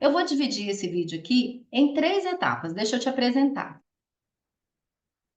Eu vou dividir esse vídeo aqui em três etapas. Deixa eu te apresentar.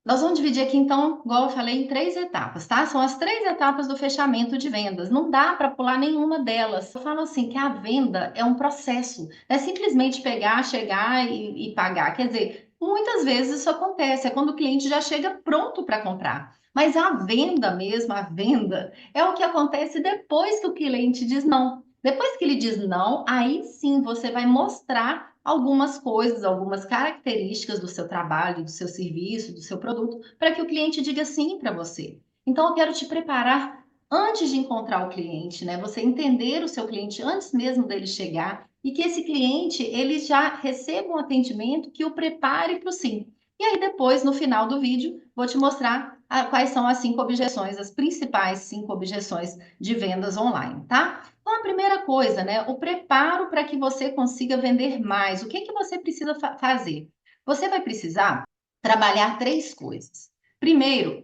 Nós vamos dividir aqui, então, igual eu falei, em três etapas, tá? São as três etapas do fechamento de vendas. Não dá para pular nenhuma delas. Eu falo assim que a venda é um processo. Não é simplesmente pegar, chegar e pagar. Quer dizer, muitas vezes isso acontece. É quando o cliente já chega pronto para comprar. Mas a venda mesmo, a venda, é o que acontece depois que o cliente diz não. Depois que ele diz não, aí sim você vai mostrar algumas coisas, algumas características do seu trabalho, do seu serviço, do seu produto, para que o cliente diga sim para você. Então, eu quero te preparar antes de encontrar o cliente, né? Você entender o seu cliente antes mesmo dele chegar e que esse cliente ele já receba um atendimento que o prepare para o sim. E aí depois, no final do vídeo, vou te mostrar quais são as 5 objeções, as principais 5 objeções de vendas online, tá? Então, a primeira coisa, né, o preparo para que você consiga vender mais. O que que você precisa fazer? Você vai precisar trabalhar três coisas. Primeiro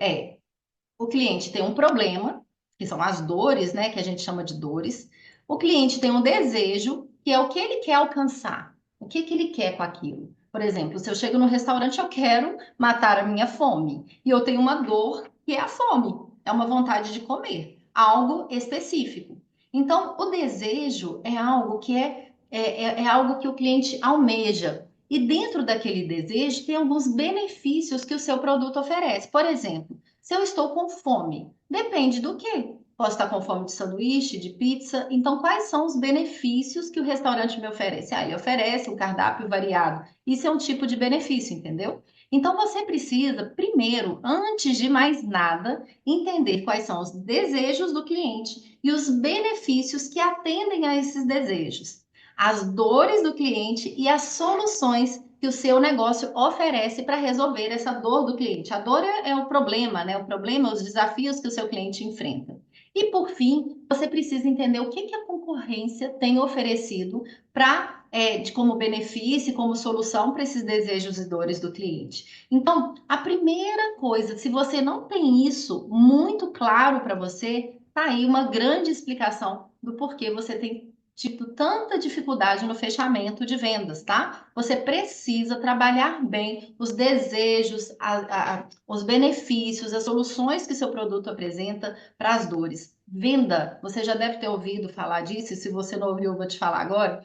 o cliente tem um problema, que são as dores, né, que a gente chama de dores. O cliente tem um desejo, que é o que ele quer alcançar. O que que ele quer com aquilo? Por exemplo, se eu chego no restaurante, eu quero matar a minha fome. E eu tenho uma dor, que é a fome. É uma vontade de comer, algo específico. Então, o desejo é algo que é algo que o cliente almeja. E dentro daquele desejo, tem alguns benefícios que o seu produto oferece. Por exemplo, se eu estou com fome, depende do quê? Posso estar com fome de sanduíche, de pizza. Então, quais são os benefícios que o restaurante me oferece? Ah, ele oferece um cardápio variado. Isso é um tipo de benefício, entendeu? Então, você precisa, primeiro, antes de mais nada, entender quais são os desejos do cliente e os benefícios que atendem a esses desejos, as dores do cliente e as soluções que o seu negócio oferece para resolver essa dor do cliente. A dor é o problema, né? O problema, os desafios que o seu cliente enfrenta. E por fim, você precisa entender o que a concorrência tem oferecido para como benefício, como solução para esses desejos e dores do cliente. Então, a primeira coisa, se você não tem isso muito claro para você, tá aí uma grande explicação do porquê você tem tipo tanta dificuldade no fechamento de vendas, tá? Você precisa trabalhar bem os desejos, os benefícios, as soluções que seu produto apresenta para as dores. Venda, você já deve ter ouvido falar disso, e se você não ouviu, eu vou te falar agora.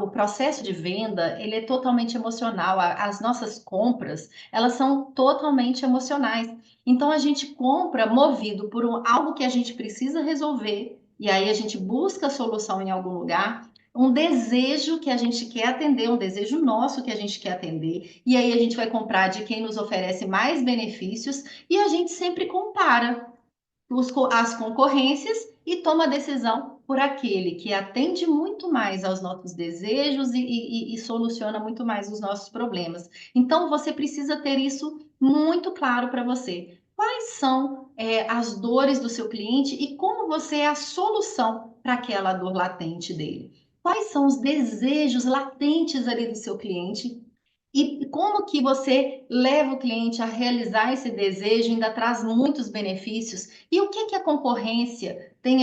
O processo de venda, ele é totalmente emocional. As nossas compras, elas são totalmente emocionais. Então, a gente compra movido por algo que a gente precisa resolver, e aí a gente busca a solução em algum lugar, um desejo que a gente quer atender, um desejo nosso que a gente quer atender, e aí a gente vai comprar de quem nos oferece mais benefícios, e a gente sempre compara as concorrências e toma a decisão por aquele que atende muito mais aos nossos desejos e soluciona muito mais os nossos problemas. Então, você precisa ter isso muito claro para você. Quais são as dores do seu cliente e como você é a solução para aquela dor latente dele? Quais são os desejos latentes ali do seu cliente e como que você leva o cliente a realizar esse desejo, ainda traz muitos benefícios? E o que que a concorrência tem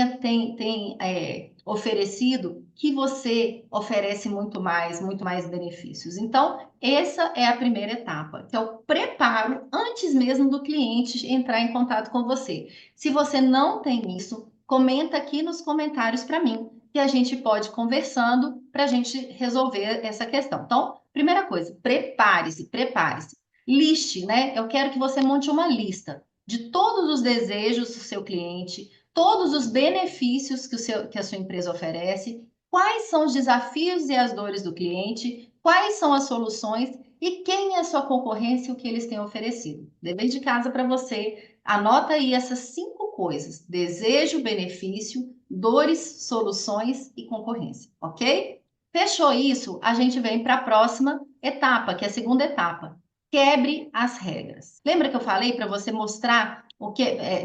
oferecido que você oferece muito mais benefícios? Então, essa é a primeira etapa, que é o preparo antes mesmo do cliente entrar em contato com você. Se você não tem isso, comenta aqui nos comentários para mim, que a gente pode ir conversando para a gente resolver essa questão. Então, primeira coisa, prepare-se, prepare-se. Liste, né? Eu quero que você monte uma lista de todos os desejos do seu cliente, todos os benefícios que a sua empresa oferece, quais são os desafios e as dores do cliente, quais são as soluções e quem é a sua concorrência e o que eles têm oferecido. Dever de casa para você. Anota aí essas 5 coisas: desejo, benefício, dores, soluções e concorrência, ok? Fechou isso, a gente vem para a próxima etapa, que é a segunda etapa. Quebre as regras. Lembra que eu falei para você mostrar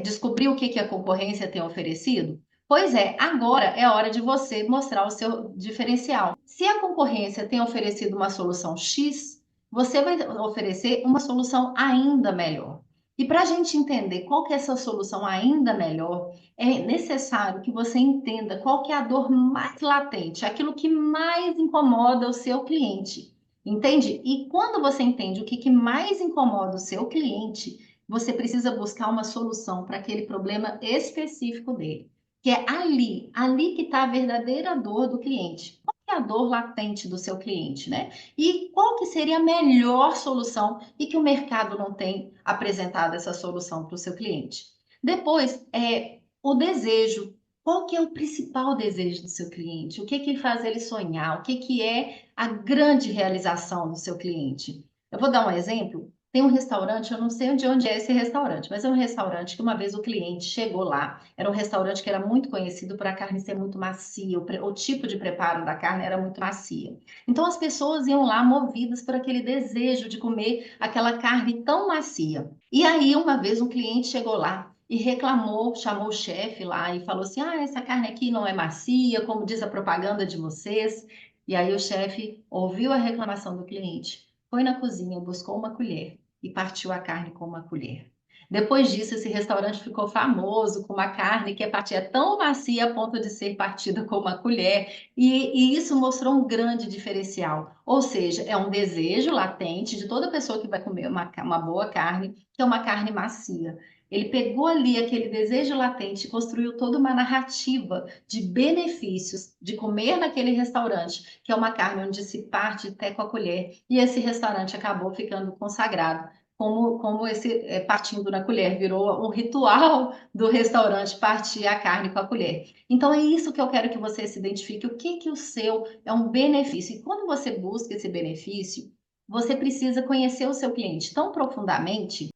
descobrir o que a concorrência tem oferecido? Pois é, agora é hora de você mostrar o seu diferencial. Se a concorrência tem oferecido uma solução X, você vai oferecer uma solução ainda melhor. E para a gente entender qual que é essa solução ainda melhor, é necessário que você entenda qual que é a dor mais latente, aquilo que mais incomoda o seu cliente. Entende? E quando você entende o que mais incomoda o seu cliente, você precisa buscar uma solução para aquele problema específico dele, que é ali que está a verdadeira dor do cliente. Qual que é a dor latente do seu cliente, né? E qual que seria a melhor solução e que o mercado não tem apresentado essa solução para o seu cliente? Depois, o desejo. Qual que é o principal desejo do seu cliente? O que que faz ele sonhar? O que que é a grande realização do seu cliente? Eu vou dar um exemplo. Tem um restaurante, eu não sei onde é esse restaurante, mas é um restaurante que uma vez o cliente chegou lá. Era um restaurante que era muito conhecido por a carne ser muito macia, o tipo de preparo da carne era muito macia. Então as pessoas iam lá movidas por aquele desejo de comer aquela carne tão macia. E aí, uma vez um cliente chegou lá e reclamou, chamou o chefe lá e falou assim: Ah, essa carne aqui não é macia, como diz a propaganda de vocês. E aí o chefe ouviu a reclamação do cliente, foi na cozinha, buscou uma colher e partiu a carne com uma colher. Depois disso, esse restaurante ficou famoso com uma carne que é tão macia a ponto de ser partida com uma colher. E isso mostrou um grande diferencial. Ou seja, é um desejo latente de toda pessoa que vai comer uma boa carne, que é uma carne macia. Ele pegou ali aquele desejo latente e construiu toda uma narrativa de benefícios de comer naquele restaurante, que é uma carne onde se parte até com a colher. E esse restaurante acabou ficando consagrado. Como esse partindo na colher virou um ritual do restaurante partir a carne com a colher. Então é isso que eu quero que você se identifique, o que que o seu é um benefício. E quando você busca esse benefício, você precisa conhecer o seu cliente tão profundamente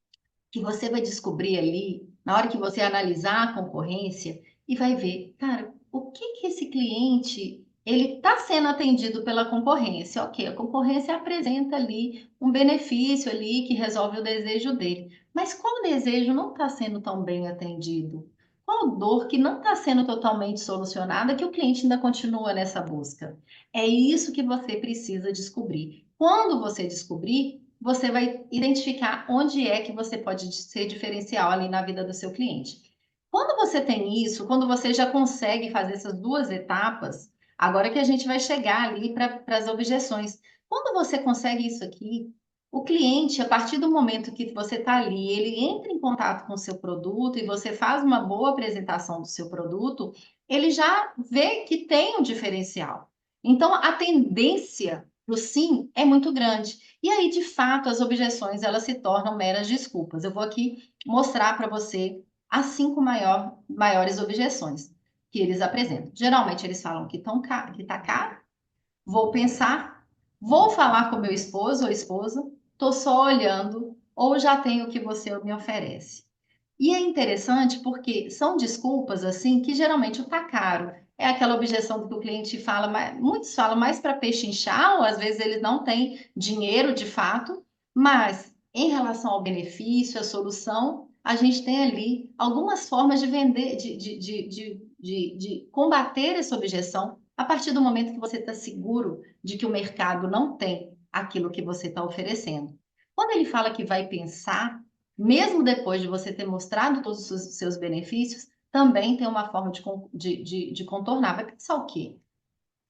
que você vai descobrir ali, na hora que você analisar a concorrência, e vai ver, cara, o que que esse cliente ele está sendo atendido pela concorrência? Ok, a concorrência apresenta ali um benefício ali que resolve o desejo dele, mas qual desejo não está sendo tão bem atendido? Qual dor que não está sendo totalmente solucionada que o cliente ainda continua nessa busca? É isso que você precisa descobrir. Quando você descobrir, você vai identificar onde é que você pode ser diferencial ali na vida do seu cliente. Quando você tem isso, quando você já consegue fazer essas duas etapas, agora que a gente vai chegar ali para as objeções. Quando você consegue isso aqui, o cliente, a partir do momento que você está ali, ele entra em contato com o seu produto e você faz uma boa apresentação do seu produto, ele já vê que tem um diferencial. Então, a tendência para o sim é muito grande. E aí, de fato, as objeções elas se tornam meras desculpas. Eu vou aqui mostrar para você as cinco maiores objeções que eles apresentam. Geralmente eles falam que está caro, vou pensar, vou falar com meu esposo ou esposa, estou só olhando ou já tenho o que você me oferece. E é interessante porque são desculpas assim que geralmente o tá caro. É aquela objeção que o cliente fala, muitos falam mais para pechinchar, ou às vezes eles não têm dinheiro de fato, mas em relação ao benefício, a solução, a gente tem ali algumas formas de vender, de combater essa objeção a partir do momento que você está seguro de que o mercado não tem aquilo que você está oferecendo. Quando ele fala que vai pensar, mesmo depois de você ter mostrado todos os seus benefícios, também tem uma forma de contornar. Vai pensar o quê?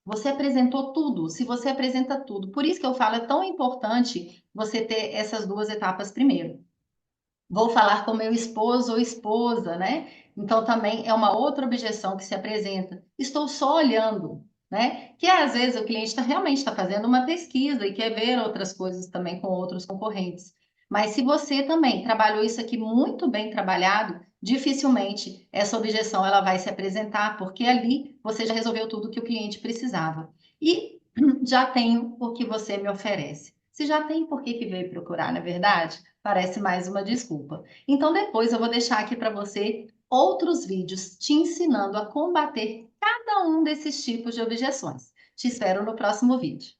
Você apresentou tudo. Se você apresenta tudo, por isso que eu falo, é tão importante você ter essas duas etapas primeiro. Vou falar com meu esposo ou esposa, né? Então também é uma outra objeção que se apresenta. Estou só olhando, né? Que às vezes o cliente realmente está fazendo uma pesquisa e quer ver outras coisas também com outros concorrentes. Mas se você também trabalhou isso aqui muito bem trabalhado, dificilmente essa objeção ela vai se apresentar, porque ali você já resolveu tudo que o cliente precisava. E já tenho o que você me oferece. Se já tem, por que que veio procurar, não é verdade? Parece mais uma desculpa. Então, depois eu vou deixar aqui para você outros vídeos te ensinando a combater cada um desses tipos de objeções. Te espero no próximo vídeo.